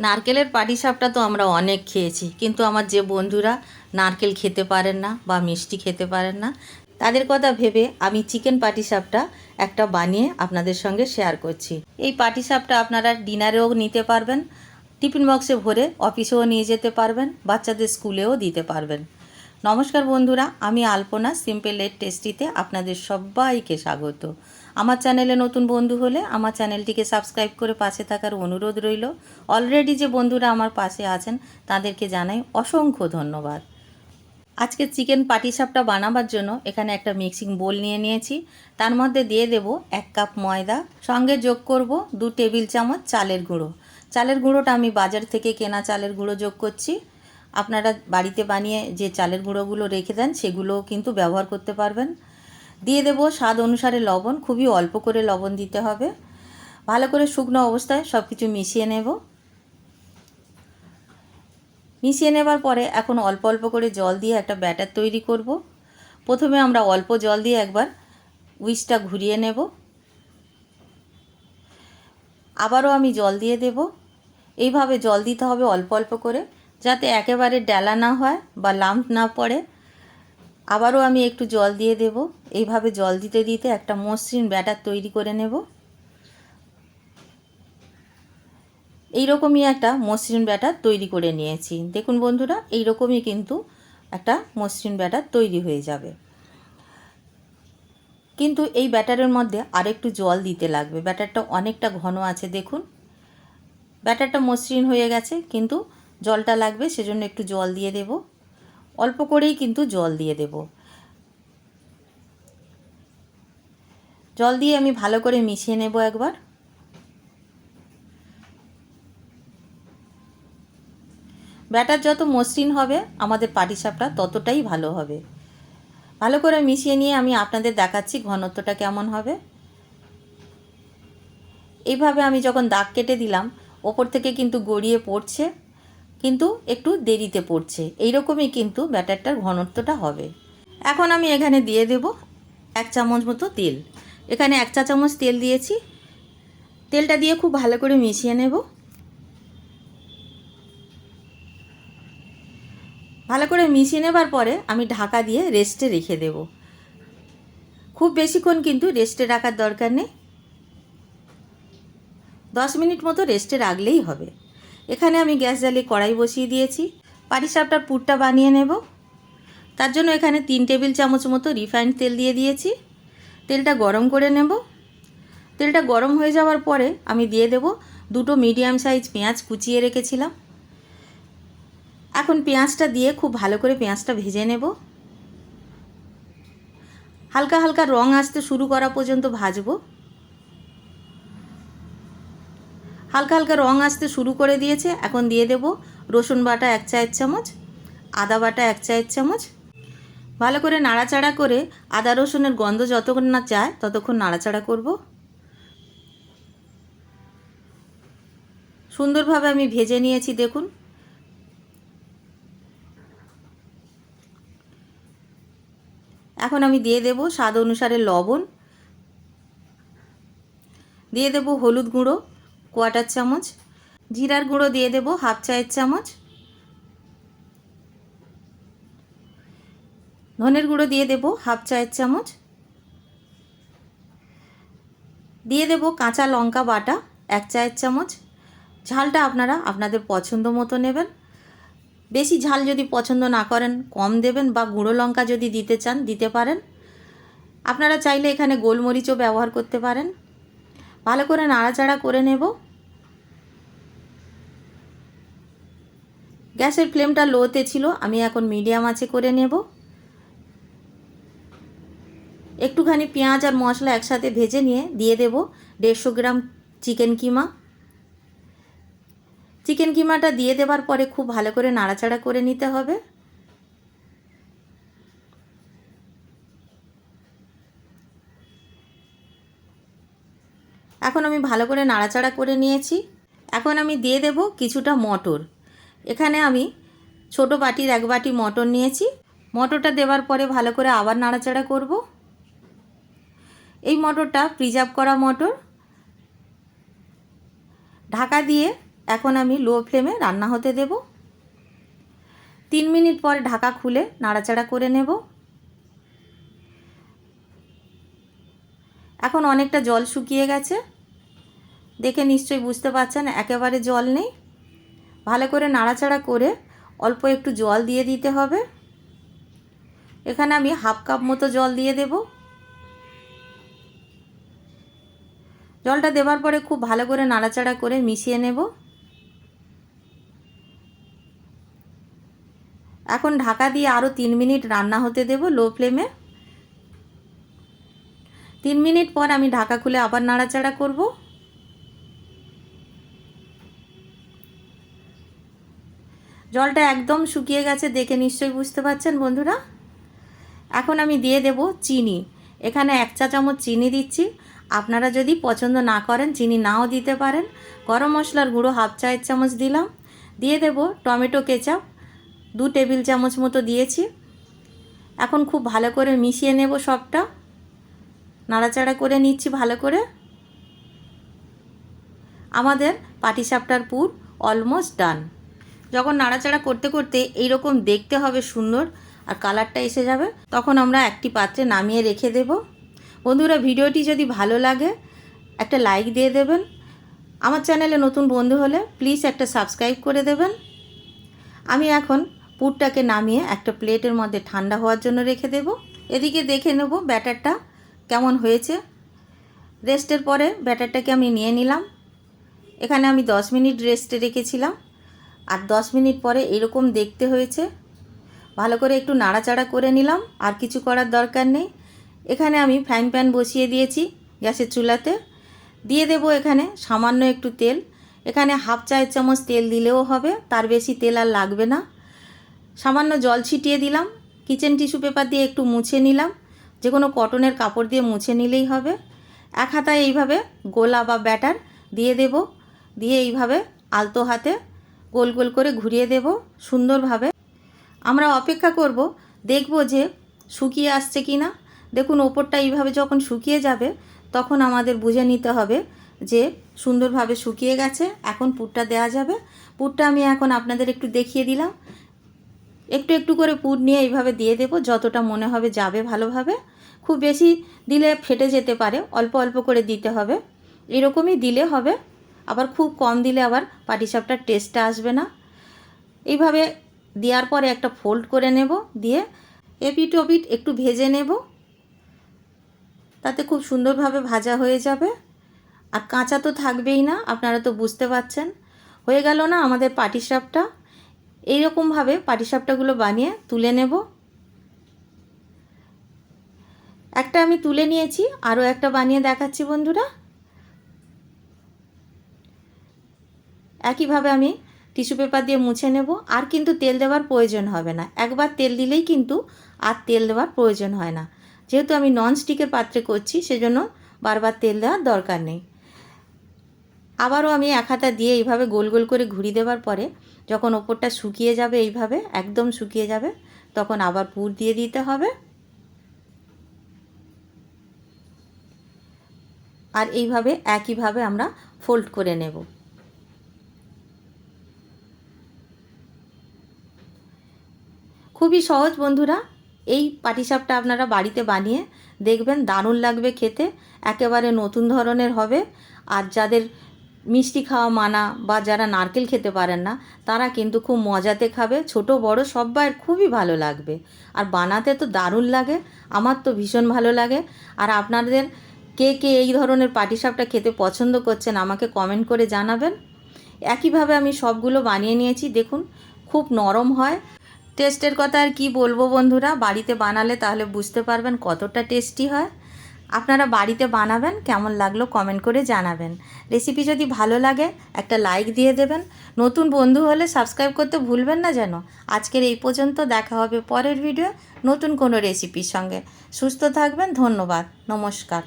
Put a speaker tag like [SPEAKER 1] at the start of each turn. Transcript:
[SPEAKER 1] নারকেলের পাটিসাপটা তো আমরা অনেক খেয়েছি, কিন্তু আমার যে বন্ধুরা নারকেল খেতে পারেন না বা মিষ্টি খেতে পারেন না, তাদের কথা ভেবে আমি চিকেন পাটিসাপটা একটা বানিয়ে আপনাদের সঙ্গে শেয়ার করছি। এই পাটিসাপটা আপনারা ডিনারেও নিতে পারবেন, টিফিন বক্সে ভরে অফিসেও নিয়ে যেতে পারবেন, বাচ্চাদের স্কুলেও দিতে পারবেন। নমস্কার বন্ধুরা, আমি আলপনা সিম্পল এন্ড টেস্টিতে আপনাদের সবাইকে স্বাগত। আমার চ্যানেলে নতুন বন্ধু হলে আমার চ্যানেলটিকে সাবস্ক্রাইব করে পাশে থাকার অনুরোধ রইল। অলরেডি যে বন্ধুরা আমার পাশে আছেন তাদেরকে জানাই অসংখ্য ধন্যবাদ। আজকে চিকেন পাটিসাপটা বানাবার জন্য এখানে একটা মিক্সিং বোল নিয়ে নিয়েছি। তার মধ্যে দিয়ে দেব 1 কাপ ময়দা, সঙ্গে যোগ করব 2 টেবিল চামচ চালের গুঁড়ো। চালের গুঁড়োটা আমি বাজার থেকে কেনা চালের গুঁড়ো যোগ করছি। আপনারা বাড়িতে বানিয়ে যে চালের গুঁড়োগুলো রেখে দেন সেগুলোও কিন্তু ব্যবহার করতে পারবেন। দিয়ে দেব স্বাদ অনুসারে লবণ, খুবই অল্প করে লবণ দিতে হবে। ভালো করে শুকনো অবস্থায় সব কিছু মিশিয়ে নেব। মিশিয়ে নেবার পরে এখন অল্প অল্প করে জল দিয়ে একটা ব্যাটার তৈরি করব। প্রথমে আমরা অল্প জল দিয়ে একবার উইস্কটা ঘুরিয়ে নেব, আবারও আমি জল দিয়ে দেব। এইভাবে জল দিতে হবে অল্প অল্প করে, যাতে একেবারে ডেলা না হয় বা লাম্প না পড়ে। আবারও আমি একটু জল দিয়ে দেব। এইভাবে জল দিতে দিতে একটা মসৃণ ব্যাটার তৈরি করে নেব। এইরকমই একটা মসৃণ ব্যাটার তৈরি করে নিয়েছি। দেখুন বন্ধুরা, এইরকমই কিন্তু একটা মসৃণ ব্যাটার তৈরি হয়ে যাবে। কিন্তু এই ব্যাটারের মধ্যে আরেকটু জল দিতে লাগবে। ব্যাটারটা অনেকটা ঘন আছে, দেখুন ব্যাটারটা মসৃণ হয়ে গেছে, কিন্তু জলটা লাগবে, সেজন্য একটু জল দিয়ে দেব। অল্প করেই কিন্তু জল দিয়ে দেব। জল দিয়ে আমি ভালো করে মিশিয়ে নেব একবার। ব্যাটার যত মসৃণ হবে আমাদের পাটিসাপটা ততটাই ভালো হবে। ভালো করে মিশিয়ে নিয়ে আমি আপনাদের দেখাচ্ছি ঘনত্বটা কেমন হবে। এইভাবে আমি যখন দাগ কেটে দিলাম, ওপর থেকে কিন্তু গড়িয়ে পড়ছে, কিন্তু একটু দেরিতে পড়ছে। এইরকমই কিন্তু ব্যাটারটার ঘনত্বটা হবে। এখন আমি এখানে দিয়ে দেব 1 চামচ মতো তেল। এখানে 1 চা চামচ তেল দিয়েছি। তেলটা দিয়ে খুব ভালো করে মিশিয়ে নেব। ভালো করে মিশিয়ে নেবার পরে আমি ঢাকা দিয়ে রেস্টে রেখে দেব। খুব বেশিক্ষণ কিন্তু রেস্টে রাখার দরকার নেই, 10 মিনিট মতো রেস্টে রাখলেই হবে। এখানে আমি গ্যাস জ্বালিয়ে কড়াই বসিয়ে দিয়েছি। পাটিসাপটার পুরটা বানিয়ে নেব। তার জন্য এখানে 3 টেবিল চামচ মতো রিফাইন্ড তেল দিয়ে দিয়েছি। তেলটা গরম করে নেব। তেলটা গরম হয়ে যাওয়ার পরে আমি দিয়ে দেব 2টো মিডিয়াম সাইজ পেঁয়াজ কুচিয়ে রেখেছিলাম। এখন পেঁয়াজটা দিয়ে খুব ভালো করে পেঁয়াজটা ভেজে নেব। হালকা হালকা রং আসতে শুরু করা পর্যন্ত ভাজবো। হালকা হালকা রং আসতে শুরু করে দিয়েছে। এখন দিয়ে দেব রসুন বাটা 1 চায়ের চামচ, আদা বাটা 1 চায়ের চামচ। ভালো করে নাড়াচাড়া করে আদা রসুনের গন্ধ যতক্ষণ না যায় ততক্ষণ নাড়াচাড়া করব। সুন্দরভাবে আমি ভেজে নিয়েছি, দেখুন। এখন আমি দিয়ে দেব স্বাদ অনুসারে লবণ, দিয়ে দেব হলুদ গুঁড়ো 1/4 চামচ, জিরার গুঁড়ো দিয়ে দেব 1/2 চায়ের চামচ, ধনের গুঁড়ো দিয়ে দেব 1/2 চায়ের চামচ, দিয়ে দেব কাঁচা লঙ্কা বাটা 1 চায়ের চামচ। ঝালটা আপনারা আপনাদের পছন্দ মতো নেবেন। বেশি ঝাল যদি পছন্দ না করেন কম দেবেন, বা গুঁড়ো লঙ্কা যদি দিতে চান দিতে পারেন। আপনারা চাইলে এখানে গোলমরিচও ব্যবহার করতে পারেন। ভালো করে নাড়াচাড়া করে নেব। গ্যাসের ফ্লেমটা লোতে ছিল, আমি এখন মিডিয়াম আঁচে করে নেব। একটুখানি পেঁয়াজ আর মশলা একসাথে ভেজে নিয়ে দিয়ে দেব 150 গ্রাম চিকেন কিমা। চিকেন কিমাটা দিয়ে দেওয়ার পরে খুব ভালো করে নাড়াচাড়া করে নিতে হবে। এখন আমি ভালো করে নাড়াচাড়া করে নিয়েছি। এখন আমি দিয়ে দেব কিছুটা মটর। এখানে আমি ছোট বাটির 1 বাটি মটর নিয়েছি। মটরটা দেওয়ার পরে ভালো করে আবার নাড়াচাড়া করব। এই মটরটা প্রিজার্ভ করা মটর। ঢাকা দিয়ে এখন আমি লো ফ্লেমে রান্না হতে দেব। 3 মিনিট পর ঢাকা খুলে নাড়াচাড়া করে নেব। এখন অনেকটা জল শুকিয়ে গেছে, দেখে নিশ্চয়ই বুঝতে পারছেন একেবারে জল নেই। ভালো করে নাড়াচাড়া করে অল্প একটু জল দিয়ে দিতে হবে। এখানে আমি হাফ কাপ মতো জল দিয়ে দেব। জলটা দেওয়ার পরে খুব ভালো করে নাড়াচাড়া করে মিশিয়ে নেব। এখন ঢাকা দিয়ে আরও 3 মিনিট রান্না হতে দেব লো ফ্লেমে। 3 মিনিট পর আমি ঢাকা খুলে আবার নাড়াচাড়া করব। জলটা একদম শুকিয়ে গেছে, দেখে নিশ্চয়ই বুঝতে পারছেন বন্ধুরা। এখন আমি দিয়ে দেব চিনি। এখানে 1 চা চামচ চিনি দিচ্ছি। আপনারা যদি পছন্দ না করেন চিনি নাও দিতে পারেন। গরম মশলার গুঁড়ো হাফ চায়ের চামচ দিলাম। দিয়ে দেব টমেটো কেচাপ 2 টেবিল চামচ মতো দিয়েছি। এখন খুব ভালো করে মিশিয়ে নেব সবটা। নাড়াচাড়া করে নিচ্ছি ভালো করে। আমাদের পাটিসাপটার পুর অলমোস্ট ডান। যখন নাড়াচাড়া করতে করতে এইরকম দেখতে হবে সুন্দর আর কালারটা এসে যাবে, তখন আমরা একটি পাত্রে নামিয়ে রেখে দেব। বন্ধুরা, ভিডিওটি যদি ভালো লাগে একটা লাইক দিয়ে দেবেন। আমার চ্যানেলে নতুন বন্ধু হলে প্লিজ একটা সাবস্ক্রাইব করে দেবেন। আমি এখন পুরটাকে নামিয়ে একটা প্লেটের মধ্যে ঠান্ডা হওয়ার জন্য রেখে দেব। এদিকে দেখে নেব ব্যাটারটা কেমন হয়েছে। রেস্টের পরে ব্যাটারটাকে আমি নিয়ে নিলাম। এখানে আমি 10 মিনিট রেস্টে রেখেছিলাম আর 10 মিনিট পরে এরকম দেখতে হয়েছে। ভালো করে একটু নাড়াচাড়া করে নিলাম, আর কিছু করার দরকার নেই। এখানে আমি ফ্রাইং প্যান বসিয়ে দিয়েছি গ্যাসের চুলাতে। দিয়ে দেব এখানে সামান্য একটু তেল। এখানে হাফ চায়ের চামচ তেল দিলেও হবে, তার বেশি তেল আর লাগবে না। সামান্য জল ছিটিয়ে দিলাম। কিচেন টিস্যু পেপার দিয়ে একটু মুছে নিলাম, যে কোনো কটনের কাপড় দিয়ে মুছে নিলেই হবে। এক হাতায় এইভাবে গোলা বা ব্যাটার দিয়ে দেব। দিয়ে এইভাবে আলতো হাতে গোল গোল করে ঘুরিয়ে দেব সুন্দরভাবে। আমরা অপেক্ষা করব, দেখব যে শুকিয়ে আসছে কি না। দেখুন ওপরটা এইভাবে যখন শুকিয়ে যাবে তখন আমাদের বুঝে নিতে হবে যে সুন্দরভাবে শুকিয়ে গেছে। এখন পুরটা দেওয়া যাবে। পুরটা আমি এখন আপনাদের একটু দেখিয়ে দিলাম। একটু একটু করে পুর নিয়ে এইভাবে দিয়ে দেব, যতটা মনে হবে যাবে ভালোভাবে। খুব বেশি দিলে ফেটে যেতে পারে, অল্প অল্প করে দিতে হবে। এরকমই দিলে হবে, আবার খুব কম দিলে আবার পাটিসাপটার টেস্টটা আসবে না। এইভাবে দেওয়ার পরে একটা ফোল্ড করে নেব, দিয়ে এপিট ওপিট একটু ভেজে নেব, তাতে খুব সুন্দরভাবে ভাজা হয়ে যাবে। আর কাঁচা তো থাকবেই না, আপনারা তো বুঝতে পারছেন। হয়ে গেল না আমাদের পাটিসাপটা। এইরকমভাবে পাটিসাপটাগুলো বানিয়ে তুলে নেব। একটা আমি তুলে নিয়েছি, আরও একটা বানিয়ে দেখাচ্ছি বন্ধুরা। একইভাবে আমি টিস্যু পেপার দিয়ে মুছে নেব। আর কিন্তু তেল দেওয়ার প্রয়োজন হবে না। একবার তেল দিলেই কিন্তু আর তেল দেওয়ার প্রয়োজন হয় না। যেহেতু আমি ননস্টিকের পাত্রে করছি সেজন্য বারবার তেল দেওয়ার দরকার নেই। আবারও আমি এক হাতা দিয়ে এইভাবে গোল গোল করে ঘুরিয়ে দেওয়ার পরে যখন ওপরটা শুকিয়ে যাবে, এইভাবে একদম শুকিয়ে যাবে, তখন আবার পুর দিয়ে দিতে হবে। আর এইভাবে একইভাবে আমরা ফোল্ড করে নেব। খুবই সহজ বন্ধুরা। এই পাটিসাপটা আপনারা বাড়িতে বানিয়ে দেখবেন, দারুণ লাগবে খেতে, একেবারে নতুন ধরনের হবে। আর যাদের মিষ্টি খাওয়া মানা বা যারা নারকেল খেতে পারেন না, তারা কিন্তু খুব মজাতে খাবে। ছোট বড় সবাই খুবই ভালো লাগবে। আর বানাতে তো দারুণ লাগে, আমার তো ভীষণ ভালো লাগে। আর আপনাদের কে কে এই ধরনের পাটিসাপটা খেতে পছন্দ করছেন আমাকে কমেন্ট করে জানাবেন। একইভাবে আমি সবগুলো বানিয়ে নিয়েছি। দেখুন খুব নরম হয়। টেস্টের কথা আর কি বলবো বন্ধুরা, বাড়িতে বানালে তাহলে বুঝতে পারবেন কতটা টেস্টি হয়। আপনারা বাড়িতে বানাবেন, কেমন লাগলো কমেন্ট করে জানাবেন। রেসিপি যদি ভালো লাগে একটা লাইক দিয়ে দেবেন। নতুন বন্ধু হলে সাবস্ক্রাইব করতে ভুলবেন না যেন। আজকের এই পর্যন্ত, দেখা হবে পরের ভিডিও নতুন কোনো রেসিপির সঙ্গে। সুস্থ থাকবেন, ধন্যবাদ, নমস্কার।